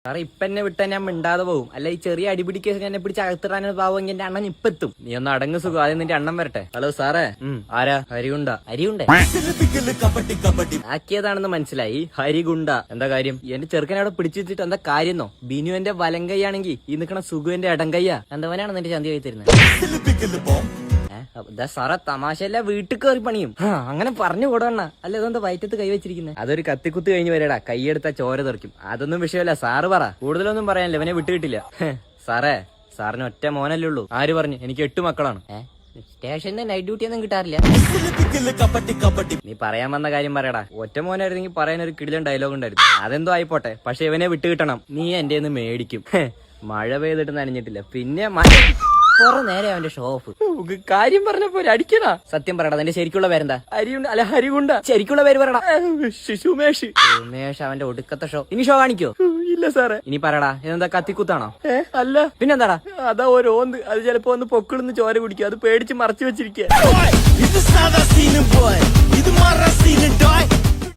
സാറേ ഇപ്പൊ എന്നെ വിട്ടാൽ ഞാൻ മിണ്ടാതെ പോകും. അല്ല ഈ ചെറിയ അടിപിടി കേസ് എന്നെ പിടിച്ച് അകത്തിടാൻ പാവെങ്കിൽ എന്റെ അണ്ണൻ ഇപ്പെത്തും. നീ ഒന്ന് അടങ്ങ് സുഖം, ആദ്യം നിന്റെ അണ്ണൻ വരട്ടെ. ഹലോ സാറേ. ആരാ? ഹരിഗുണ്ട. ഹരിയുണ്ടേ ആക്കിയതാണെന്ന് മനസ്സിലായി. ഹരിഗുണ്ട. എന്താ കാര്യം? എന്റെ ചെറുക്കനെ അവിടെ പിടിച്ചു വെച്ചിട്ട് എന്താ കാര്യന്നോ? ബിനു എന്റെ വലം കൈയാണെങ്കിൽ ഈ നിക്കണ സുഖു എന്റെ ഇടം കയ്യാ. എന്തവനാണ് നിന്റെ ചന്തി കൈ തരുന്നത്? സാറേ തമാശല്ല, വീട്ടിൽ കയറി പണിയും. അങ്ങനെ പറഞ്ഞു കൂടണ. അല്ല ഇതെന്താ വയറ്റത്ത് കൈ വെച്ചിരിക്കുന്നത്? അതൊരു കത്തിക്കുത്ത് കഴിഞ്ഞ് വരടാ, കൈയെടുത്താ ചോര തെറിക്കും. അതൊന്നും വിഷയമല്ല, സാറ് പറ. കൂടുതലൊന്നും പറയാനില്ല, ഇവനെ വിട്ടുകിട്ടില്ല. സാറേ, സാറിന് ഒറ്റ മോനല്ലേ ഉള്ളൂ. ആര് പറഞ്ഞു? എനിക്ക് 8 മക്കളാണ്. സ്റ്റേഷനിൽ നൈറ്റ് ഡ്യൂട്ടി ഒന്നും കിട്ടാറില്ല. നീ പറയാൻ വന്ന കാര്യം പറയടാ. ഒറ്റ മോനായിരുന്നെങ്കിൽ പറയാൻ ഒരു കിടിലൻ ഡയലോഗ് ഉണ്ടായിരുന്നു. അതെന്തോ ആയിപ്പോട്ടെ, പക്ഷെ ഇവനെ വിട്ടു കിട്ടണം. നീ എന്റെ മേടിക്കും. മഴ പെയ്തിട്ട് നനഞ്ഞിട്ടില്ല, പിന്നെ കുറെ നേരെ അവന്റെ ഷോപ്പ്. കാര്യം പറഞ്ഞപ്പോ അടിക്കണ. സത്യം പറയടാ, നിന്റെ ശരിക്കുള്ള പേരെന്താ? ഹരിയുണ്ട. അല്ല ഹരികുണ്ട. ശരിക്കുള്ള പേര് പറയടാ. സുമേഷ്. സുമേഷ് അവന്റെ ഒടുക്കത്തെ ഷോ. ഇനി ഷോ കാണിക്കോ? ഇല്ല സാറേ. ഇനി പറയടാ, ഇതെന്താ കത്തിക്കുത്താണോ? അല്ല പിന്നെന്താടാ? അതാ ഓരോന്ന്. അത് ചിലപ്പോ ഒന്ന് പൊക്കിളിന്ന് ചോര കുടിക്കും. അത് പേടിച്ച് മറച്ചു വെച്ചിരിക്കുക.